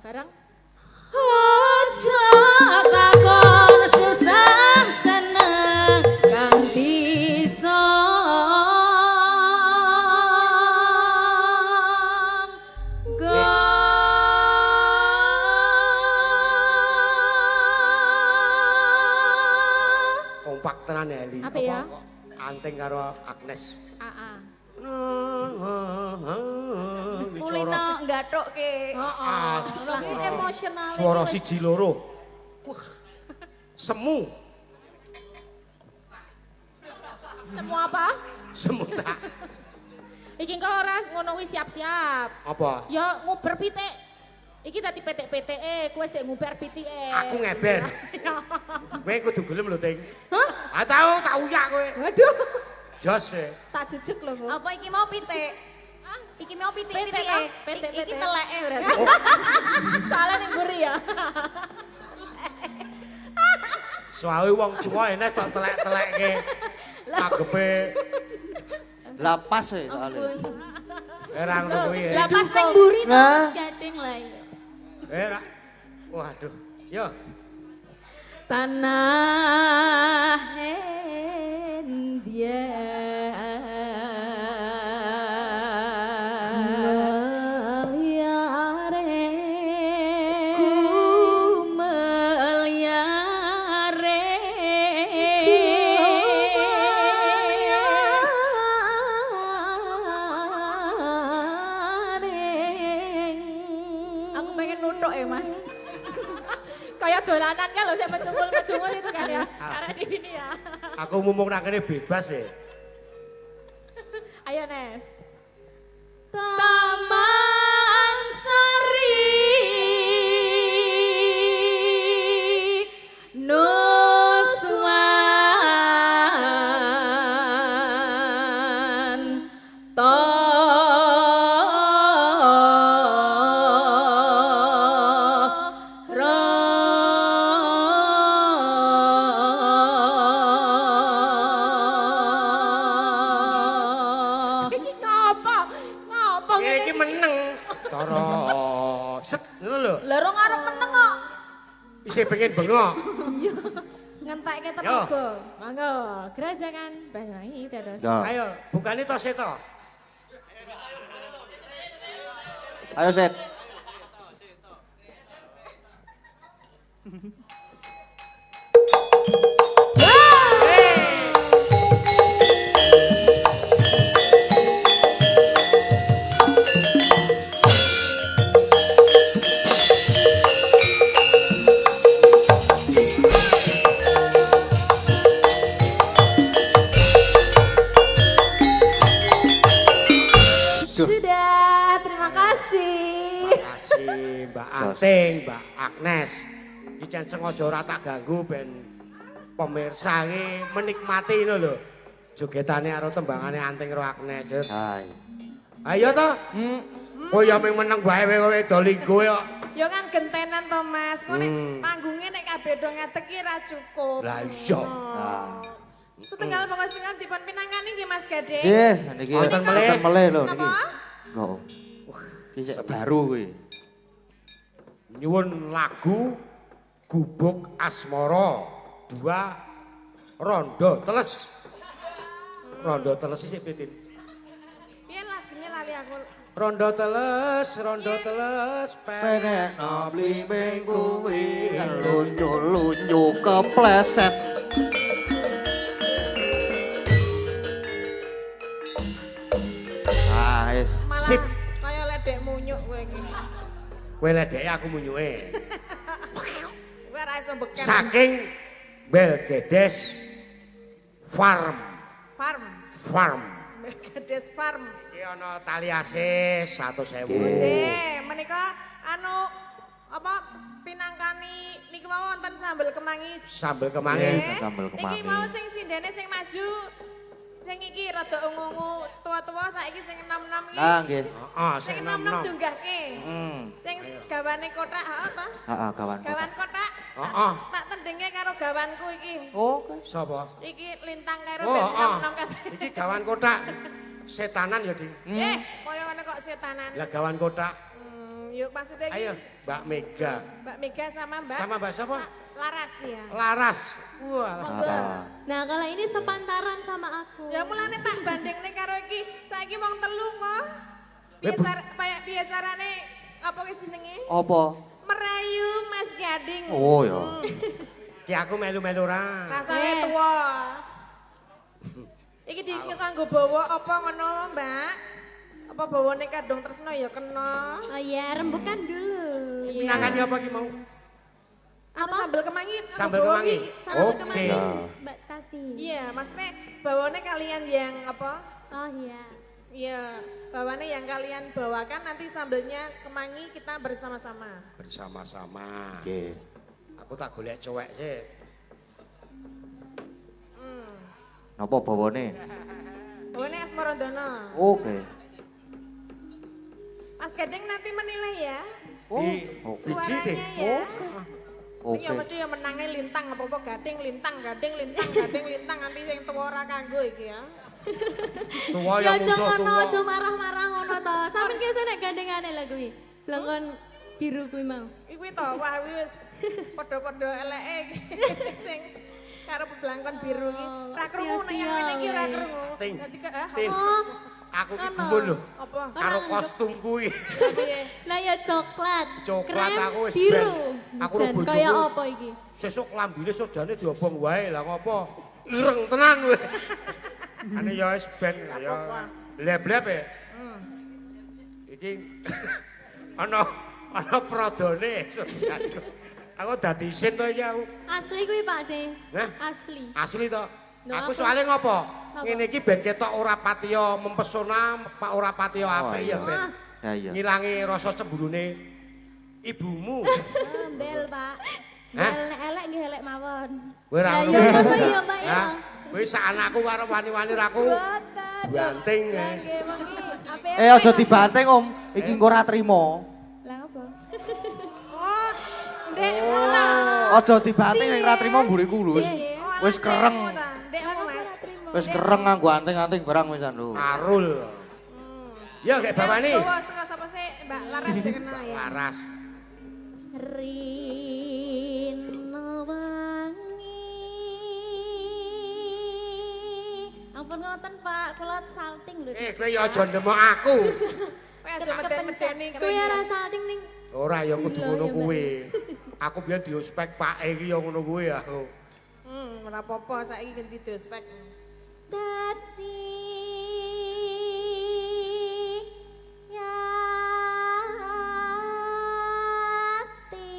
bareng. Aja takon susah seneng kang bisa kompak tenan ya Eli. Apa ya? Anting karo Agnes. Aa. kulino nggathukke. Heeh. Lagi emosional. Suara siji loro. Wah. Semu. Semua apa? Semu tak. Iki kok ora ngono wis siap-siap. Apa? Ya nguber pitik. Iki dadi pitik-pitike, kowe sik nguber pitike. Aku ngeber. Kowe kudu gelem lho, Ting. Hah? Ah tau tak uyak kowe. Waduh. Jos e. Tak jejeg lho kok. Apa iki mau pitik? Iki mau pitik-pitike. Pitik, Iki pitik. teleke berarti. Soalnya ning mburi ya. Soale wong tuwa enes tok telek-telekke. Kagepe Lapas ya soalnya. erang ngono kuwi. Lah pas ning mburi to gading lah ya. Era. Waduh. Yo. Tanah India Aku pengen nuthuk ya, Mas. Kayak dolanan kan lho sik mencungul-mencungul itu kan ya. Karena di sini ya. Aku ngomong nang kene bebas ya. Ayo Nes. Taman Sari Nuswan Iki ngapa? Ngapa Kene iki meneng. Tara set ngono lho. Lah rong arep meneng kok. Isih pengen bengok. ngentekke Yo. tenaga. Monggo, gerajangan Banyuwangi terus. Ya. Ayo, bukane tos e to. Ayo Set. Sudah, terima kasih. Makasih Mbak Anting, Mbak Agnes. Iki jan sengaja ora tak ganggu ben pemirsa iki menikmati ngono lho. Jogetane karo tembangane Anting karo Agnes. Yut. Hai. Ayo to. Oh ya ming meneng bae kowe do linggo kok. Ya kan gentenan to Mas. Ngene panggungnya nek kabeh do ngadeg ki ra cukup. Lah iya. Nah. Setengah bangga setengah dipun pinangkani nggih Mas Gade. Nggih, niki Wonten melih. wonten melih lho niki. Napa? Kok. Iki sik baru kuwi. Nyuwun lagu Gubuk Asmara 2 Rondo Teles. Rondo Teles sik Titin. Piye lagunya lali aku. Rondo Teles, Penekno blimbing kuwi lunyu-lunyu kepleset. Ah, wis. Sip. Kaya ledek munyuk kowe iki. Kowe ledeke aku munyuke. Kowe ra iso beken. Saking Belgedes Farm. Farm. Gades Farm. Iki ana tali asih 100.000. Oje, menika anu apa pinangkani niki mau wonten sambel kemangi. Sambel kemangi. Nggih. sambel kemangi. Iki mau sing sindene sing maju. Sing iki rada ungu-ungu tua-tua saiki sing enom-enom iki. Ah, nggih. Heeh, Sing sing enom-enom nom-nom. dunggahke. Sing gawane kotak apa? Heeh, kawan. Gawan kotak. Heeh. Tak tendenge karo gawanku iki. Oke. Sapa? Iki lintang karo Oh, ben heeh. enom-enom kabeh. Iki gawan kotak. Setanan ya, Di. Kaya ngono kok setanan. Lah gawan kotak. Yuk maksudnya Ayo, Mbak Mega. Mbak Mega sama Mbak. Sama Mbak siapa? Laras ya. Laras. Wah. Monggo. Nah, kalau ini sepantaran sama aku. Ya mulane tak bandingne karo iki. Saiki wong telu kok. Piye carane apa ki jenenge? Apa? Merayu Mas Gading. Oh ya. Ki aku melu-melu ra. Rasane tuwa. Iki kanggo bawa apa ngono, Mbak? Apa bawane kadung tresno ya kena. Oh iya, rembukan dulu. Pinangane apa ki mau? Apa sambel kemangi? Sambal kemangi. Sambal Oke. kemangi, Mbak Tati. Iya, maksudnya bawane kalian yang apa? Oh iya. Iya, bawane yang kalian bawakan nanti sambelnya kemangi kita bersama-sama. Bersama-sama. Oke. Aku tak golek cowek sih. Napa bawane? Bawane Asmarandono. Oke. Mas Gading nanti menilai ya. Oh, Biji deh. Suaranya ya. Oke. Iki mesti ya menange lintang apa-apa gading lintang nanti sing tuwa ora kanggo iki ya. Tua Ya yang aja musuh ngono, tua. aja marah-marah ngono to. Sampeyan ki nek gandengane lho kuwi. Blangkon biru kuwi mau. Iki to wah wis padha-padha eleke sing karo belangkon biru iki. Ra krungu nek yang ngene iki ora krungu. Ting. Dadi ke Tin. Oh, Aku ki Ono. gumun lho. apa? Karo kostumku iki. Piye? lah ya coklat. Coklat krem, aku wis biru. ben. Aku Jan, bojoku. kaya apa iki? Sesuk lambine sodane diobong wae lah ngopo. Ireng tenan kowe. Ane ya wis ben ya. Bleb-bleb ya. Iki ana prodone sodane. Aku dadi isin to iki aku. Asli kuwi Pak De. Hah? Asli. Asli to. Lho, Aku apa? soalnya ngopo? Apa? Ngene iki ben ketok ora patiya mempesona, Pak ora patiya apik ya ben. Ya iya. Ngilangi rasa cemburune ibumu. Bel, Pak. Hah? Bel nek elek nggih elek mawon. Kowe ora Ya ngono. iya kuwi. ngono ya Mbak ya. Hah? Kowe sak anakku karo wani-wani raku. Boten. Banting. Lah nggih wengi ape. Aja dibanting Om. Iki engko ora trimo. Lah apa? Oh, Ndek. Aja dibanting nek ora trimo mburiku lho. Wis kereng. Ndek Lah mau apa Mas. ora trimo? Wis kereng nganggo anting-anting barang wis lho. Arul. Ya kayak bapakni. Bawa saka sapa sih Mbak Laras sing kena ya. Laras. Rino wangi. Ampun ngoten, Pak. Kula salting lho. Kowe ya aja ndemok aku. Kowe aja meden-medeni kowe. Kuwi ora salting ning Ora ya kudu ngono kuwi. Aku biyen diospek Pak iki ya ngono kuwi aku. Ora apa-apa saiki ganti dospek. dadi yati.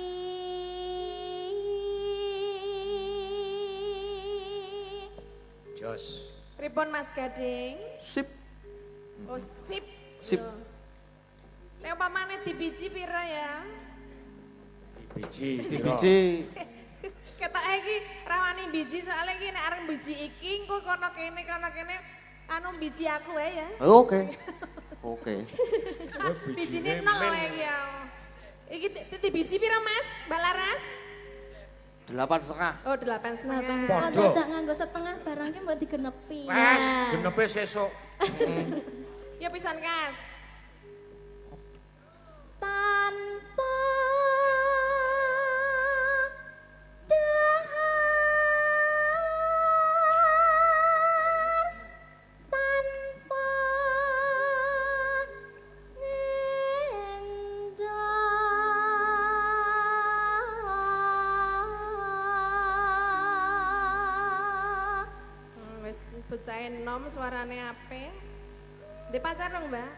Jos. Pripun Mas Gading? Sip. Oh, sip. Sip. Yo. Nek upamane dibiji pira ya? Biji. Biji. Ketok iki rawani biji soalnya iki nek arep biji iki engko kono kene anu biji aku wae ya. Oke. Oke. Bijine nol wae iki ya. Iki titi biji pira Mas? Mbak Laras? 8,5. Oh, 8,5. Kok Podo. dadak nganggo setengah barangnya mbok digenepi. Wes, genepe sesuk. Ya pisan Kas. Tanpa dahar, tanpa ngendah. Wis bocah enom suarane ape? Di pacar dong, Mbak?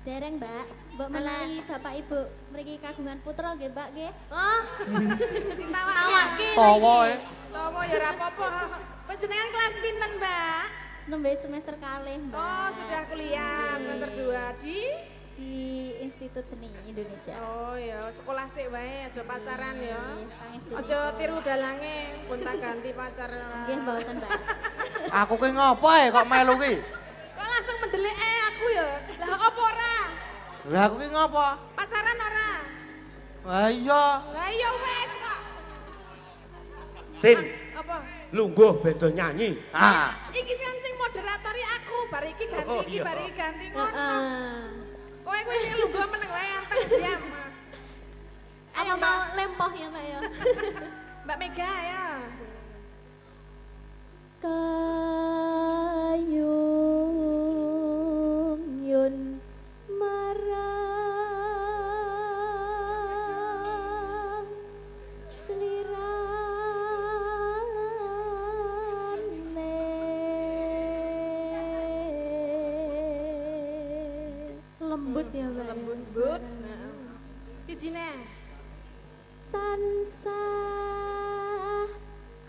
Dereng, Mbak. Mbok menawi Bapak Ibu mriki kagungan putra nggih, Mbak nggih. Oh, Ditawake. Tawa e. Tomo ya ora apa-apa. Panjenengan kelas pinten, Mbak? Nembe semester kalih, Mbak. Oh, sudah kuliah semester 2 di Di Institut Seni Indonesia. Oh ya, sekolah sik wae, aja pacaran ya. Pangestu. Aja tiru dalange, gonta ganti pacar ora. Nggih, mboten, Mbak. Aku ki ngopo ae kok melu ki? Kok langsung mendelik aku ya? Lah apa ora? Lah aku ki ngopo? Pacaran ora? Lah iya. Lah iya wes kok. Tin, Apa? lungguh bendo nyanyi. Ah. Iki sing moderatori aku, bar iki ganti Oh, iki, iya. bar iki ganti ngono. heeh. Kowe sing lungguh meneng wae anteng diam. Mbak ya. Mbak Mega ya. Kayung yun marang slirane Lembut ya Mbak. Lembut. Cijine. tansah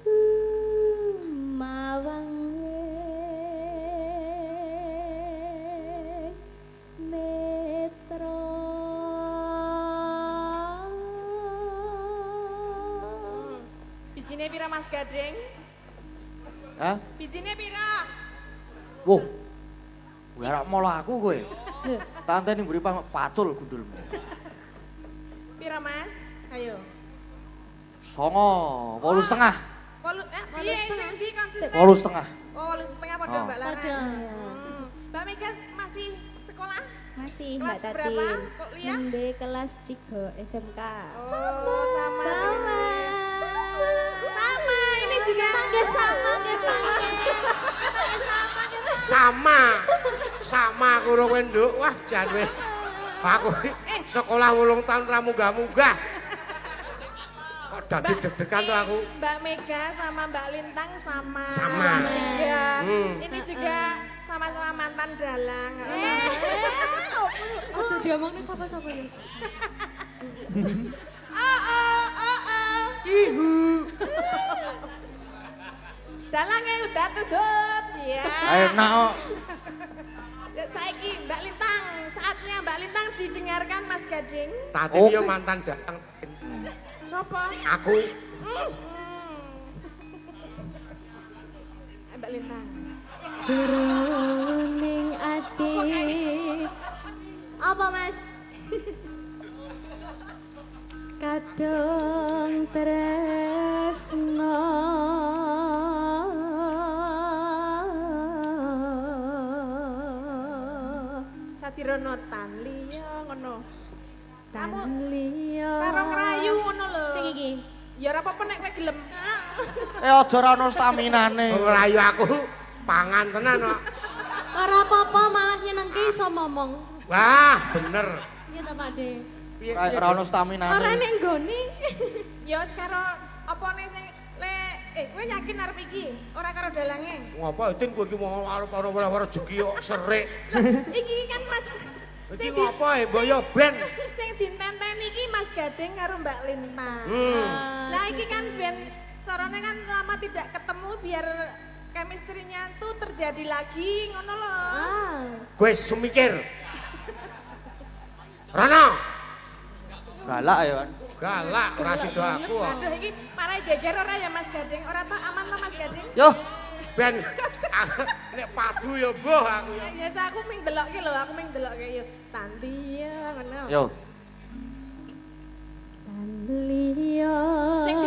kumawang netra Bijine pira Mas Gading? Hah? Bijine pira? Woh. Ora molo aku kowe. Tante ini beri pacul gundulmu. Pira Mas? Ayo. 9, 8,5. Iya sing ndi konsisten? 8,5. Oh, 8,5 padha Oh. Mbak Laras. Padha. Mbak Mega masih sekolah? masih Kelas Mbak berapa? Tatin Kuliah? Nembe kelas 3 SMK Oh, sama. sama Sama, ini juga. Sama kurang wenduk. Wah, jan wis. Aku sekolah 8 tahun ra munggah-munggah. Kok dadi deg-degan tuh aku. Mbak Mega sama Mbak Lintang sama. Sama. Mas Mega. Hmm. Ini juga sama-sama mantan dalang. Aja diomongin sapa-sapa ya. Oh. Ihu. Dalangnya udah tudut ya. Enak kok. Ya, saiki Mbak Lintang, saatnya Mbak Lintang didengarkan Mas Gading. Tadi Oke. dia mantan datang. Sopo? Aku Mbak Lintang. Jroning ati. Apa Mas? Kadang tresno Satirono tan liya ngono. Kamu liya. karo ngrayu ngono lho. Sing iki. Ya ora apa-apa nek kowe gelem. Aja ora ono staminane. ngelayu aku pangan tenan kok. Ora apa-apa malah nyenengke iso ngomong. Wah, bener. Iya ta Pak De? Piye Ora ono Ora staminane. nek nggone. Ya wis karo opone sing kowe yakin arep iki ora karo dalange. ngapa Tin kowe iki mau arep ana rezeki kok serik. Iki kan Mas Iki ngapa boyo ben. sing ditenteni iki Mas Gading karo Mbak Lintang. Lah iki kan ben carane kan lama tidak ketemu biar chemistry-nya tuh terjadi lagi ngono loh. Kowe semikir. Rana, Galak ya kan. galak ora sida aku kok. Aduh iki marai geger ora ya Mas Gading? Ora toh aman toh Mas Gading? Yo, Ben nek padu ya mbuh aku ya. Ya aku ming delokke lho, aku ming delokke yo. Tanti ya ngono. yo. Liya. Sing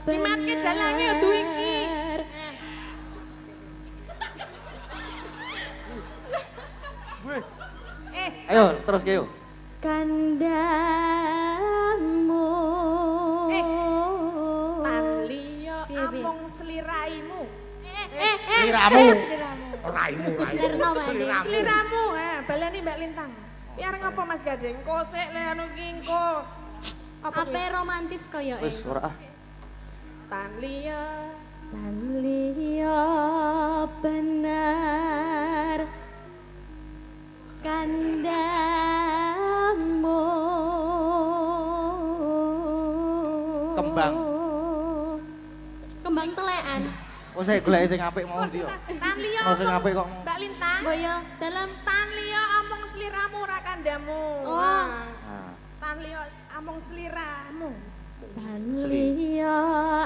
dimatke dalange yo du iki. Ayo terus ke yo. Kandamu. Tan liya Piye, piye? amung sliraimu. Sliramu. Sliramu. Raimu, Slirno, Mbak. Sliramu. Sliramu, baleni Mbak Lintang. Biar ngapa Mas Gading? Kosek le anu ki engko. Apa Ape romantis kaya Wis ora ah. Tan liya. Dan liya benar kandamu. Kembang. Kembang telekan. Oh saya golek sing apik mau ndi yo. Tan liya. Mau sing amung- apik kok. Mbak Lintang. Boyo dalam Tan liya amung sliramu ora kandamu. Oh. Nah, Tan liya amung sliramu. dan liya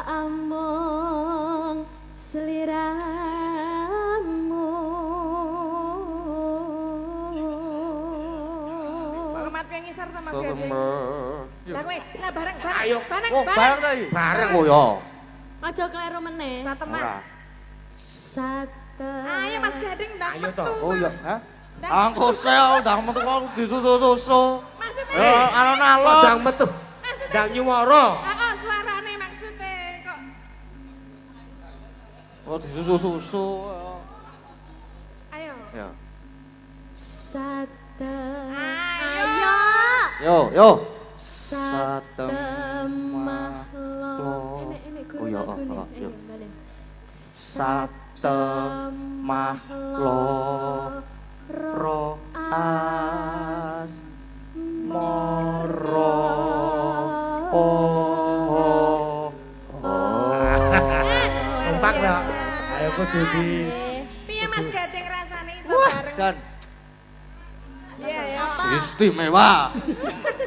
among seliramu. Kok kemat kowe ngisor ta Mas so Gading? kembar. Lah kowe, lah bareng. Ayo. Oh, bareng ta iki? Bareng. Oh yo. Aja kleru meneh. Sateman. Ora. Sate. Ayo Mas Gading ndang Ayo metu. toh. Oh iya, Mas. hah? Ndang Angko sel ndang metu kok disusu-susu. Maksudnya Yo alon-alon. Kodang metu. Maksudnya Dang nyuwara. Heeh, Oh, disusu-susu. Ayo. Ya. Ayo. Yo. Satemah lo. Ini Oh ya, lagu nih. yo. Ayo, balik. Satemah lo ro as moro oh. Kompak lah. Ayo kudu di Piye Mas Gading rasane iso bareng? Jan, Iya ya. istimewa.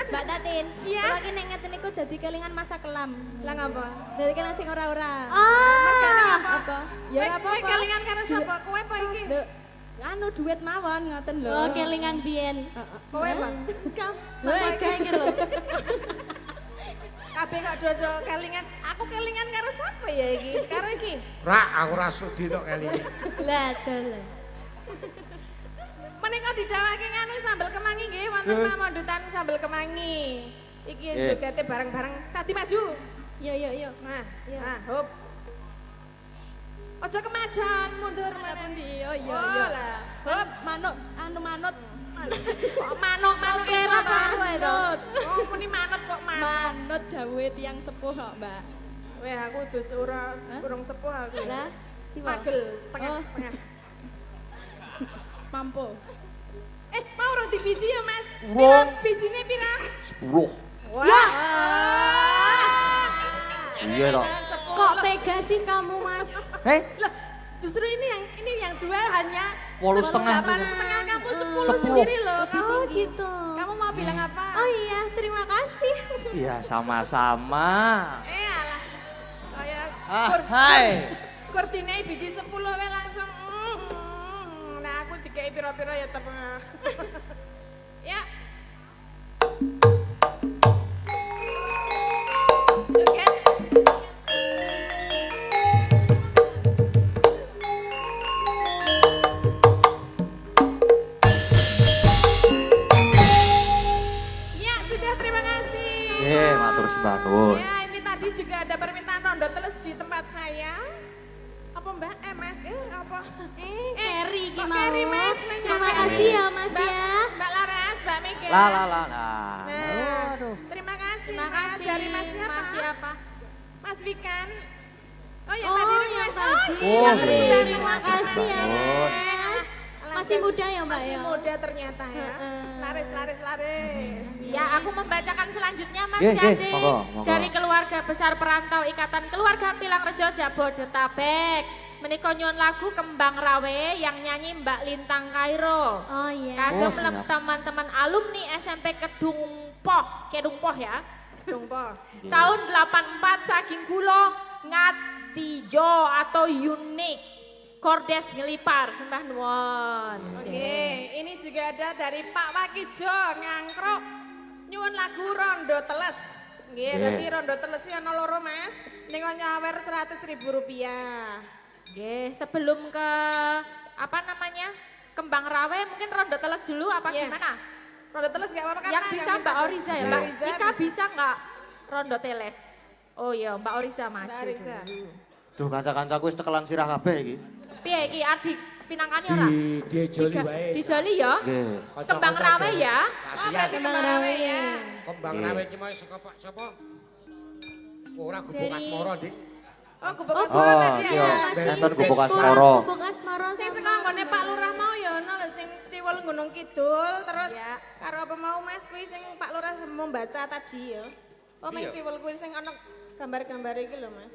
Mbak Tatin, Iya? kalau nek ngeten niku dadi kelingan masa kelam. Lah ngapa? Dadi kelingan sing ora-ora. Mergane Apa? Ya ora Kowe apa-apa. kelingan karo sapa? Kowe apa iki? Lho, anu duet mawon ngoten lho. Oh, kelingan biyen. Kowe apa? Mereka iki lho. Kabeh kok dodo kelingan. Aku kelingan karo sapa ya iki? Karo iki. rak aku ra sudi tok kali ini. Lah, dalan. Menika didhawuhake nganu sambel kemangi nggih wonten pamondutan sambel kemangi. Iki jogate bareng-bareng. Sadi maju. Yo. Nah, Iya. nah, hop. Aja kemajan, mundur Lah pundi? Oh iya Oh iya. lah, hop. Manuk manut. Kok manuk Oke, iso apa ta? kowe to? Oh, muni manut kok manut. Manut dawuhe tiyang sepuh kok, Mbak. Weh, aku dus urung sepuh aku. Lah, siwa. Pagel, setengah. Mampu. Mau urung dibiji ya, Mas? Urung. Pira bijine pira? 10. Wah. Iya toh. Kok tega sih kamu, Mas? Lah, justru ini yang dua hanya 8,5. 8,5 kamu 10 10. sendiri loh. Kamu Oh, gitu. Kamu mau bilang apa? Oh iya, terima kasih. Iya, sama-sama. Alah. Kayak Hai. kurtine biji 10 wae langsung. Nah, aku dikei pira-pira ya tengah. Ya. Joget. Ya, sudah terima kasih. Matur sembah nuwun. Ya, ini tadi juga ada permintaan rondo teles di tempat saya. Apa Mbak? Mas? Apa? Kerry kok gimana? Kerry, Mas? Terima kasih ya, Mas Mbak, ya. Mbak Laras, Mbak Mega. La. Nah, terima kasih. Terima Mas. kasih. Dari Mas siapa? Mas siapa? Mas Wikan. Oh, yang Oh, tadi yang request. tadi. Oh, yang iya. request. Terima kasih ya, Nuwun. Mas. Masih muda ya, Mbak Masih ya? muda ternyata ya. Heeh. Laris. Ya, aku membacakan selanjutnya Mas Nggih, nggih, Gading. monggo. Dari keluarga besar perantau Ikatan Keluarga Pilangrejo Jabodetabek. Menika nyuwun lagu Kembang Rawe yang nyanyi Mbak Lintang Kairo. Oh iya. Kagem Oh, siap. teman-teman alumni SMP Kedungpoh ya. Tungpo. Tahun 84 saking kula ngatijo atau unik. Kordes ngelipar, sembah nuwun. Oke, ini juga ada dari Pak Wakijo ngangkruk nyuwun lagu Rondo Teles. Nggih, dadi Rondo Teles ana loro Mas. Ning nyawer 100.000 rupiah. Nggih, sebelum ke apa namanya? Kembang Rawe mungkin Rondo Teles dulu apa Iya. gimana? Rondo Teles gak apa-apa karena Yang bisa Mbak Oriza ya, Mbak Oriza Ika bisa nggak Rondo Teles? Oh iya, Mbak Oriza maju. Mbak Oriza. dulu. Duh, kanca-kancaku wis tekelan sirah kabeh iki. Piye iki adik pinangkane ora? Di joli wae. Dijoli ya? Nggih. Kembang Rawe ya? Oh, Latihan. berarti Kembang Rawe ya. Kembang rawe iki mau saka Pak sapa? Ora gubuk Dari- asmara, Dik. Oh, gubuk asmara tadi iya. ya. Enten gubuk Kurang asmara. Gubuk Asmara Sing sama. saka nggone Pak Lurah mau ya ono lho sing Tiwul Gunung Kidul terus Ya. karo apa mau Mas kuwi sing Pak Lurah membaca tadi ya. Oh, meng Tiwul kuwi sing ono gambar-gambar iki lho Mas.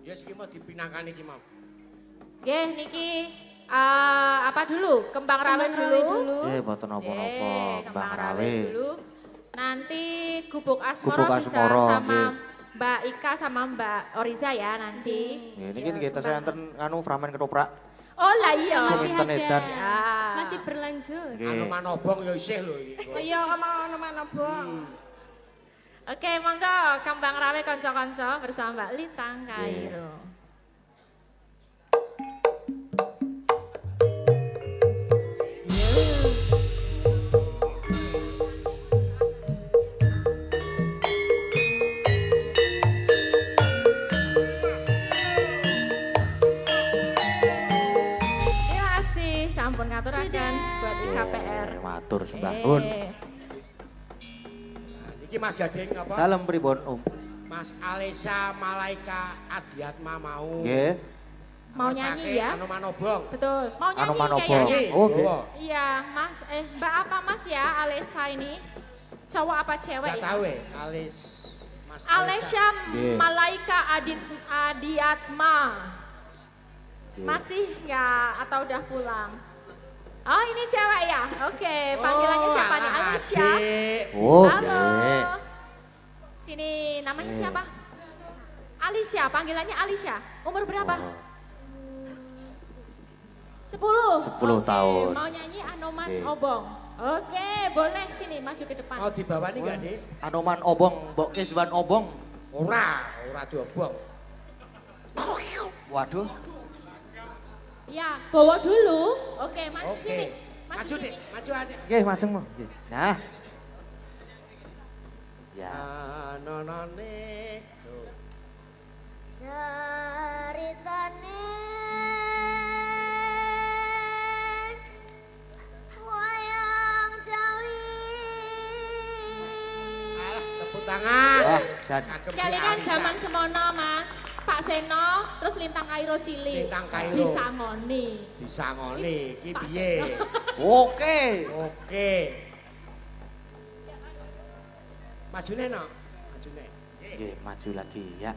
Ya iki mau dipinangkan iki mau. Nggih niki apa dulu? Kembang Rawe dulu. Nggih, mboten napa-napa, Kembang Mbak Rawe Rawe. dulu. Nanti Gubuk Asmoro Gubuk bisa Asmoro, sama nggih. Mbak Ika sama Mbak Oriza ya nanti. Nggih, niki kita enten anu framen ketoprak. Oh lah iya. Masih Enten ada. edan. Ya. Masih berlanjut. Anu Nggih. manobong ya isih lho iki. Oh iya ono mana bong. Oke, monggo Kembang Rawe konco-konco bersama Mbak Lintang Kairo. matur sembah nuwun. Iki Mas Gading apa? Dalem pripun, Om? Mas Alesya Malaika Adiatma mau. Nggih. Mau nyanyi ya? Anoman Obong. Betul. Mau nyanyi Anoman Obong. kayaknya. Oh, nggih. Iya, Mas. Mbak apa Mas ya Alesya ini? Cowok apa cewek Enggak ya? tahu ya, Mas Alesya Nggih. Malaika Adiatma. Nggih. Masih nggak atau udah pulang? Oh ini cewek ya? Oke, panggilannya siapa nih? Alesya. Oh, Halo. nggih. Sini namanya siapa? Alisya, panggilannya Alisya. Umur berapa? 10. 10 tahun. Mau nyanyi Anoman Oke. Obong. Oke, boleh sini maju ke depan. Mau dibawa nih enggak, Dik? Anoman Obong, Mbok Keswan Obong. Ora diobong. Waduh. Ya, bawa dulu. Oke, maju Oke. sini. Maju, sini. Dik, maju adik. Nggih, majeng mo. Nggih. Nah. Ya. Anonone tuh. Ceritane wayang Jawi. Alah, tepuk tangan. Wah, jan. Kagem Kelingan Alisa. zaman semono, Mas. Pak Seno, terus Lintang Kairo Cilik. Lintang Kairo. Disangoni. Disangoni iki Pak piye? Oke. Oke. Majune no. Majune. Nggih. Nggih, maju lagi ya.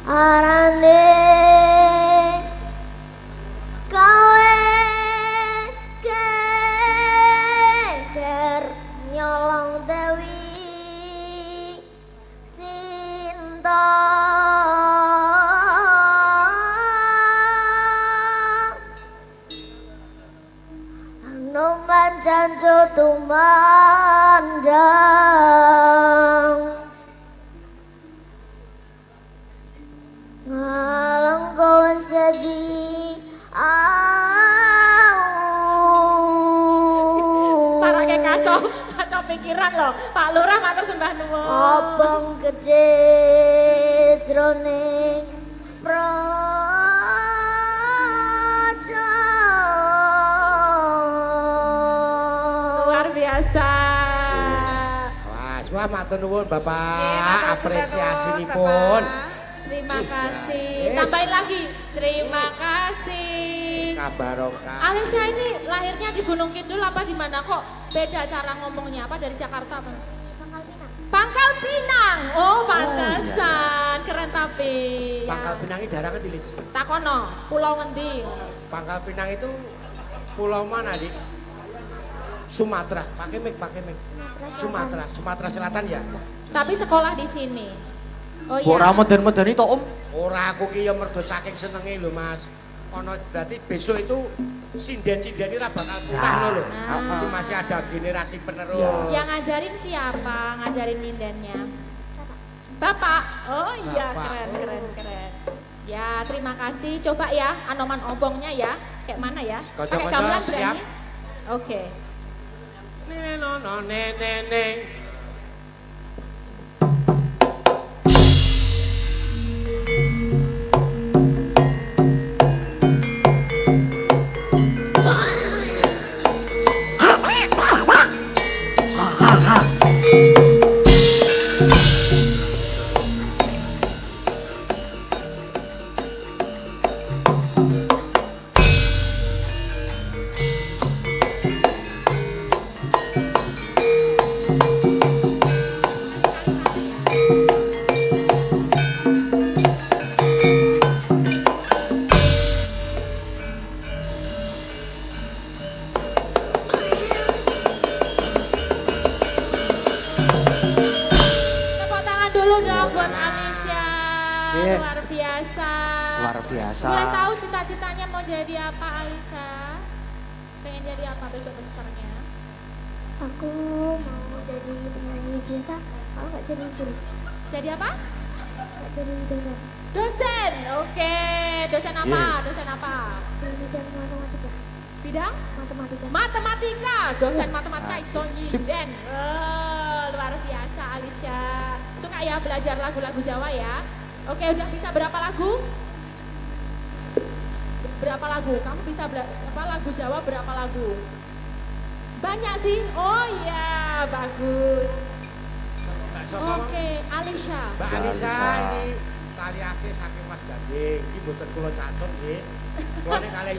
Arane kowe geger nyolong Dewi Sinta Anoman janjo tumandang ngalang kowe sedih Para kayak kacau pikiran loh. Pak Lurah matur sembah nuwun. Abang gede jroning praja Luar biasa. Wah, matur nuwun Nggih, Bapak. matur Apresiasinipun. Bapak. Terima kasih. Yes. Tambahin lagi. Terima kasih. Kabarokah. Alesya ini lahirnya di Gunung Kidul apa di mana kok? Beda cara ngomongnya apa dari Jakarta apa? Pangkal Pinang. Pangkal Pinang. Oh, pantesan. Keren tapi. Ya. Pangkal Pinang ini daerah kecilis. Takono, pulau ngendi? Pangkal Pinang itu pulau mana, Dik? Sumatera. Pakai mic. Sumatera Selatan ya. Tapi sekolah di sini. Oh Mbok iya. ra meden-medeni to, Om? Ora aku ki ya mergo saking senenge lho, Mas. Ono berarti besok itu sinden-sinden ini bakal putah lho. Ini masih ada generasi penerus. Yang ngajarin siapa? Ngajarin nindennya? Bapak. Oh iya, Bapak. keren. Ya, terima kasih. Coba ya, Anoman Obongnya ya. Kayak mana ya? Pakai Kocok-kocok, gamelan siap. berani? Oke. Neneng. Tepuk tangan dulu dong buat Alesya. Iya. Luar biasa. Luar biasa. Boleh tahu cita-citanya mau jadi apa Alesya? Pengen jadi apa besok besarnya? Aku mau jadi penyanyi biasa, aku nggak jadi guru, Jadi apa? nggak jadi dosen. Dosen, oke. Dosen apa? Dosen apa? Jangan matematika. Bidang? Matematika. Matematika. Dosen matematika iso Sip. nyinden. Luar biasa Alisha. Suka ya belajar lagu-lagu Jawa ya? Oke, udah bisa berapa lagu? Berapa lagu? Kamu bisa lagu Jawa berapa lagu? Banyak sih. Oh iya, bagus. Mbak Soko. Oke, Alisha. Mbak Mbak Alisa Alisa. ini kali AC saking Mas Gading, iki mboten kula catet nggih. Kulane kali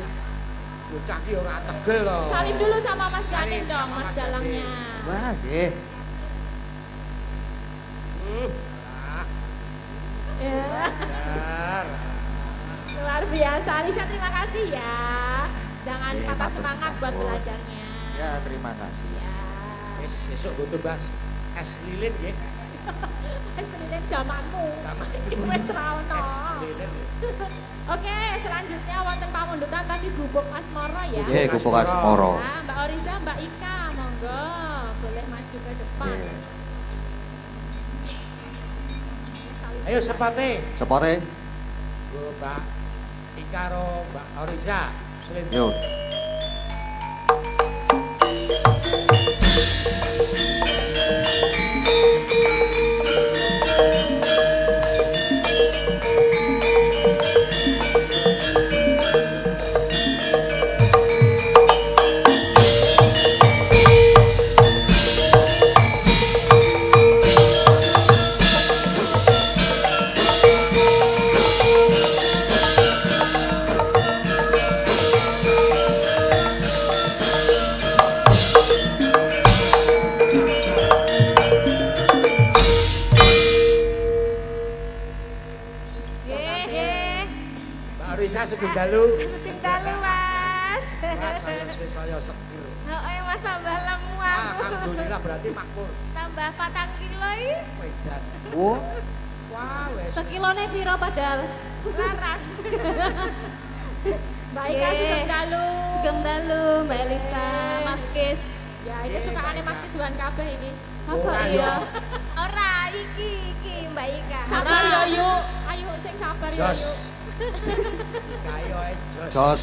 bocah ki ora tegel loh. Salim dulu sama Mas Salim Janin dong, sama Mas Mas Dalangnya. Wah, nggih. Ah, Ya, bener. luar biasa. Alisha terima kasih ya. Jangan Iya, patah matur semangat buat nuwun. belajarnya. Ya, terima kasih. Ya. Wis sesuk butuh Bas. Es lilin nggih. Es lilin zamanmu. Zaman Itu wis ra ono. Es lilin. nggih. Oke, selanjutnya wonten pamundutan tadi gubuk Asmoro ya. Nggih, Gubuk Asmoro. Nah, Mbak Oriza, Mbak Ika, monggo boleh maju ke depan. Nggih. Ayo sepate. Sepote. Mbak Ika ro Mbak Oriza. Selindung. Yo. Mbak Oriza sepindalu. Pindalu Mas. Mas saya sekir. Heeh, Mas tambah lemu aku. Alhamdulillah berarti makmur. Tambah 4 kilo iki. Wedan. Oh, Wah, wes. Sekilone piro padahal? Larang. Mbak Ika Nggih. Sugeng Dalu. Sugeng dalu Mbak Elisa, Mas Kis. Ya, ini sukaane Mas Kiswan kabeh ini. Masa Ora, iya? Ora iki Mbak Ika. Sabar ya yuk. Ayo sing sabar ya Jos. yuk. Kayo jos. jos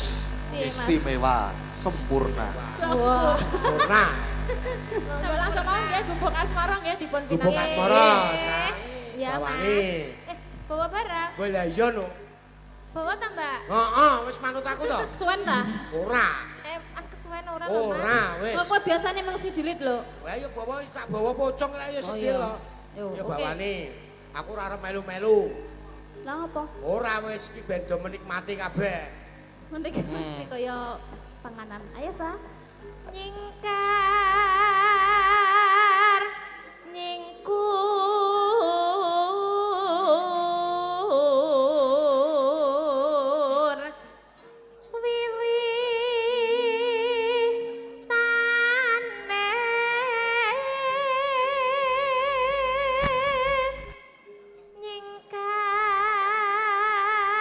Piye, Mas? istimewa, sempurna. Wah. Sempurna. Monggo langsung mau nggih gubuk Asmoro nggih dipun Gubuk pinangi. Asmoro. Ya, Bawani. Bawa barang. Kowe lah iya no. Bawa ta Mbak? Heeh, wis manut aku to. Suwen ta? Ora. Kesuwen ora lho, Mas. Ora, wis. Kok biasane mung sidilit lho. Wah ya bawa tak bawa pocong lah ya sedih iya. loh. Yo, Ya oke. bawani. Aku ora arep melu-melu. Lah apa? Ora wis iki ben do menikmati kabeh. Mending kaya panganan. Ayo sa. Nyingkar nyingkur wiwitane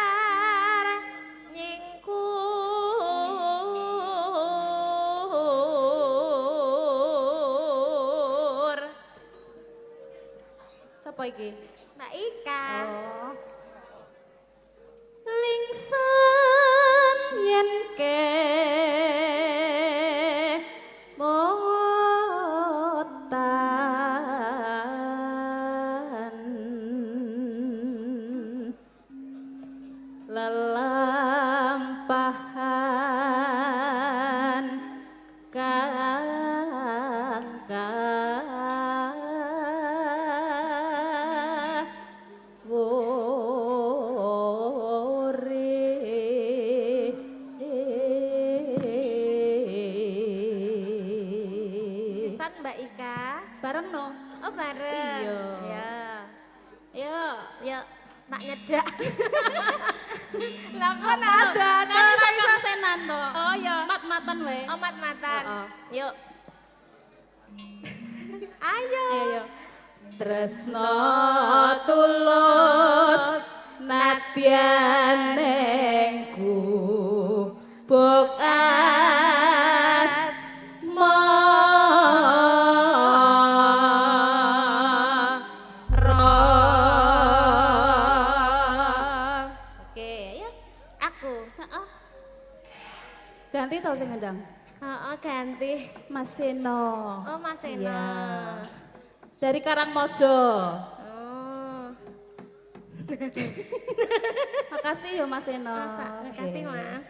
nyingkar nyingkur. Sapa iki? Mbak Ika. Oh. Lingsan yen ke motan lelampahan Sisan Mbak Ika. Bareng no. Oh bareng. Iya. Ya. Yo, mak nyedak. Lah kok ada Kan iso kasenan to. Oh ya. Mat-matan wae. Omat-matan. Heeh. Yuk. Ayo. Ayo yo. Tresno tulus nadyan nengku buk asmara Heeh. Ganti tau sing ngendang. Heeh, ganti. Mas Seno. Oh, Mas Eno. Iya. Dari Karangmojo. Oh. Makasih ya Mas Seno. Makasih, Oke. Mas.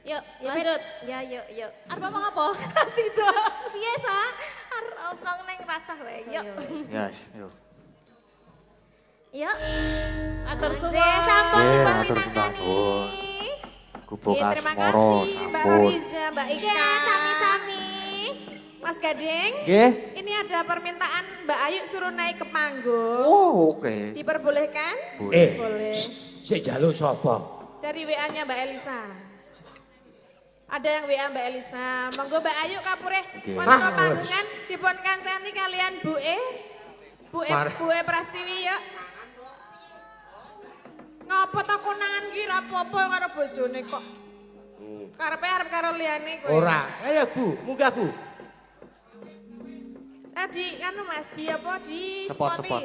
Yuk, lanjut. Ya, yuk. Arep ngomong apa? Sido. Piye, Sa? Arep omong ning rasah wae. Yuk. Yes, yuk. Yuk. Atur Nggih, suwun. sampun Nggih, dipun atur pinangani. suwun. Gubuk Oke, terima asmoro, kasih Mbak sampun. Horiza, Mbak Nggih, Ika. sami-sami. Mas Gading, Nggih. ini ada permintaan Mbak Ayu suruh naik ke panggung. Oh, oke. Diperbolehkan? Boleh. Sik jaluk sapa? Dari WA-nya Mbak Elisa. Ada yang WA Mbak Elisa. Monggo Mbak Ayu kapureh Oke. wonten Ah, panggungan dipun kancani kalian Bu E. Bu E Prastiwi ya. Ngopo to konangan ki ra apa-apa karo bojone kok. Karepe arep karo liyane kowe. Ora. Ayo Bu, munggah Bu. Di anu Mas, di apa di Spot, spoti. spot.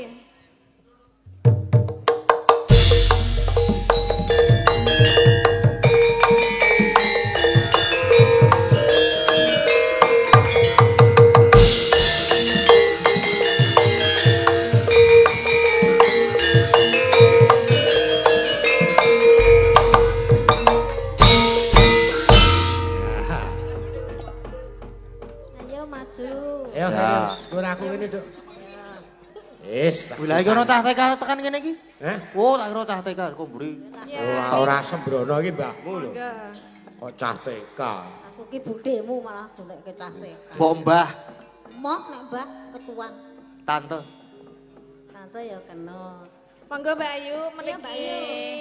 Ayo maju. Ayo, Ya. Herius. Ora aku ngene, Duk. Wis. Wila iki ono cah TK tekan kene iki. Hah? Oh, tak kira cah TK kok mburi. Ora sembrono iki mbahmu lho. Enggak. Kok cah TK. Aku ki budemu malah dolekke cah TK. Mbok Mbah, Mok nek Mbak ketuan. tante. Tante ya kena. Monggo Mbak Ayu meniki Mbak Ayu.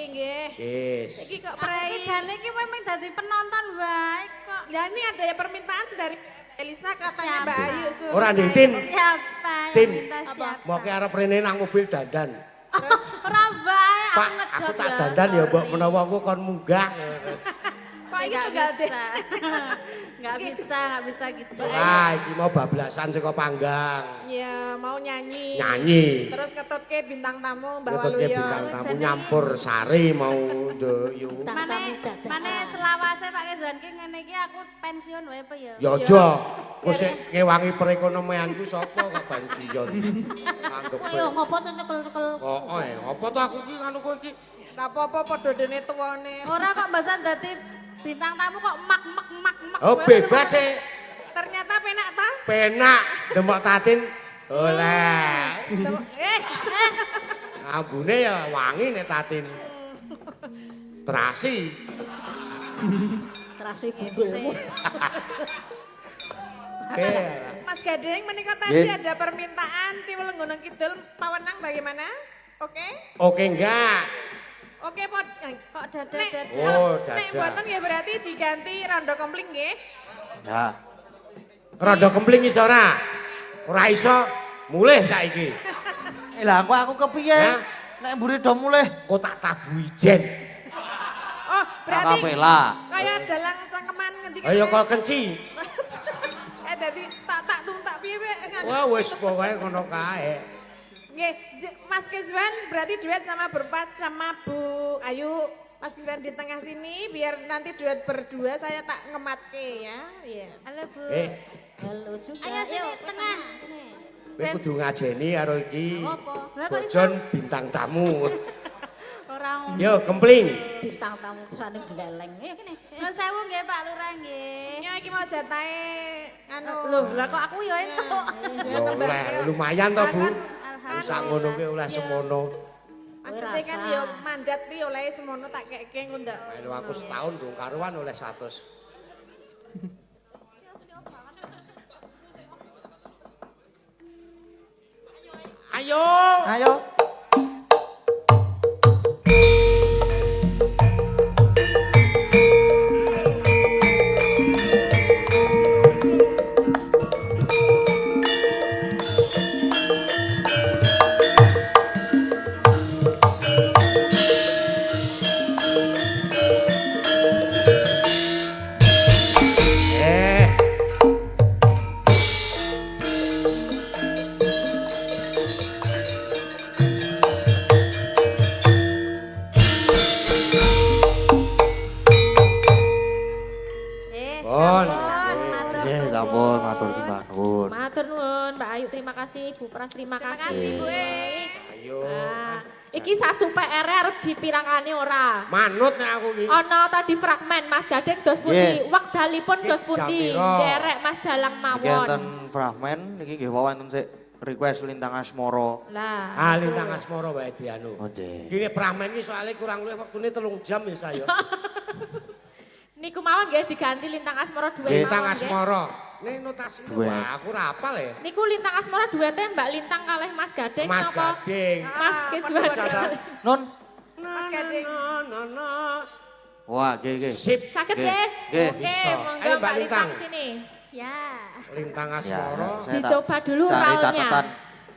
nggih. Wis. Iki kok Aku ki prei. jane ki memang dadi penonton baik kok. Ya ini ada ya permintaan dari Elisa katanya Mbak Ayu suruh. Ora naik. Tin. Siapa Tin. yang minta siapa? Mau ke arep rene nang mobil dandan. Ora baik aku Pak, aku ngejob tak ya. dandan ya mbok menawa aku kon munggah. Kok ini Nggak tunggal deh. bisa. Nggak bisa gitu. Wah, iki mau bablasan saka panggang. Ya mau nyanyi. Nyanyi. Terus ketutke bintang tamu Mbak Ketutke Waluyo. bintang tamu nyampur sari mau ndoyo. Mane selawase Pak Kezwan ki ngene iki aku pensiun wae apa ya? Ya aja. Wis sik ngewangi perekonomianku sapa kok pensiun. Anggep. Kowe yo ngopo to nyekel-nyekel. Kok apa to aku iki kanu kowe iki? Ora apa-apa padha dene tuwane. Ora kok mbasan dadi bintang tamu kok mak. Oh bebas sih. Ternyata penak ta? Penak demok tatin oleh. Ambune ya wangi nek tatin. Terasi. Terasi gundulmu. Mas Gading menika tadi Nggih. ada permintaan Tiwul Gunung Kidul Pawenang bagaimana? Oke? Oke enggak? Oke Kok dada. Oh, Nek dada. mboten ya berarti diganti rondo kompling nggih. Ya. Rada kempling iso ora? Ora iso mulih saiki. Lah aku kepiye? Hah? Nek mburi do mulih. Kok tak tabu ijen. Oh, berarti Kapela. kaya dalang cangkeman ngendika. Ayo kok kenci. Dadi tak tuntak piye Wah wis pokoke ngono kae. Nggih, Mas Kezwan berarti duet sama berempat sama Bu Ayu. Mas Kezwan di tengah sini biar nanti duet berdua saya tak ngematke ya. Iya. Halo Bu. Halo juga. Ayo sini tengah. Kowe kudu ngajeni karo iki. Lah kok iso Bojon bintang tamu. ora ngono. Yo kempling. Bintang tamu sane gleleng. Ya kene. Nuwun sewu nggih Pak Lurah nggih. Ya iki mau jatahe anu. Loh, lah kok aku ya entuk. Ya, Yo tembak, oleh ya. lumayan to, Bu. Alhamdulillah. Bisa ngono ki oleh semono. Maksudnya kan yo mandat ki oleh semono tak keke ngono. Melu aku setahun dong karuan oleh 100. Ayo. Ayo. terima kasih Ibu Pras, terima Terima kasih. kasih Bu. Ayo. Nah, iki satu PR arep dipirangane ora. Manut nek aku iki. Ana tadi fragmen Mas Gading dos pundi, Yeah. wekdalipun dos Iki pundi, jam piro? derek Mas Dalang Iki enten mawon. fragmen niki nggih wonten sik request Lintang Asmara. Lah, Lintang Asmara wae dianu. Oh, nggih. Gini pramen iki soalnya kurang luwih wektune 3 jam ya saya. niku mawon nggih diganti Lintang Asmara duwe mawon. Lintang nggih. Asmara. Nih notasi Duet. wah aku ora apal ya. Niku Lintang Asmara duete Mbak Lintang kalih Mas Gading Mas napa? Gading. Mas Kiswan. Nun. Mas Gading. Wah, nggih nggih. Sip. Saged Nggih, nggih? nggih. Oke, Bisa. monggo Ayo, Mbak Mbak Lintang Lintang. sini. Ya. Lintang Ya, Asmara. saya tak Dicoba dulu cari ralnya. catatan.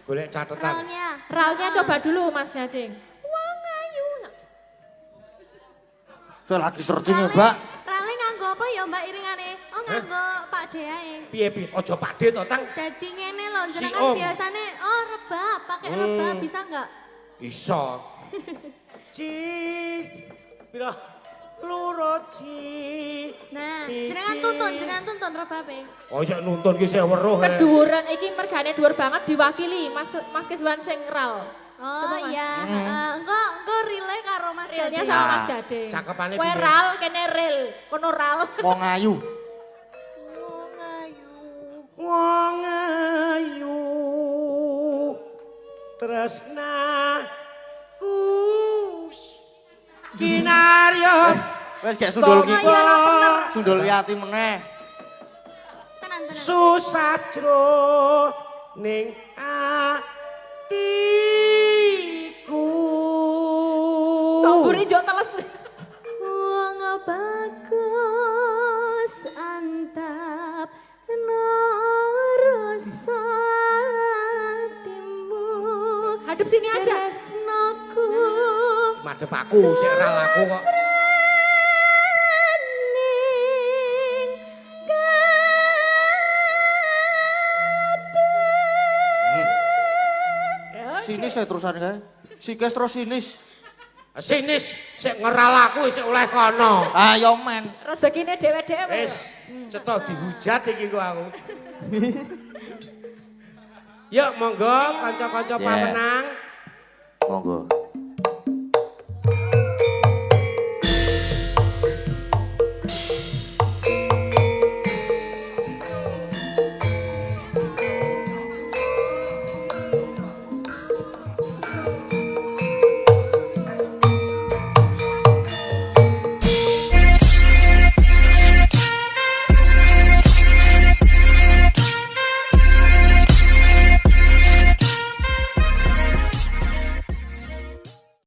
Golek catetan. Ralnya. Ralnya coba dulu Mas Gading. Wong ayu. Saya lagi searching ya, Mbak. Rale nganggo apa ya Mbak iringane? Oh nganggo Pak Deae. Piye-piye aja Pakde to, Tang. Dadi ngene lho, Si jenengan Om. biasane oh rebab, pakai rebab bisa enggak? Iso. Ci. Pira? Loro ci. Nah, Biji. jenengan tuntun rebabe. Oh, iso nuntun ki sik weruh. Keduren iki mergane dhuwur banget diwakili Mas Kiswan sing ral. Oh iya, engko relay karo Mas Realnya Gading. sama Nah, Mas Gading. cakepane Kowe piye? ral kene ril, kono ral. Wong ayu. Wong ayu tresnaku kinarya Wes gak sundul ki. ayu ora bener. Sundul yati meneh. Tenan. susah ning atiku. Kambure jo teles. Wong bagus antap norosa timu. Hadap sini aja. Tresnoku Madep aku sik ral aku kok. ning Sinis saya terusan kae. Sikes terus sinis. Sinis sik ngeral aku sik oleh kono. Ayo men. Rezekine dhewe-dhewe. Wis cetha dihujat iki kok aku. Yuk monggo kanca-kanca Yeah. pamenang. Monggo.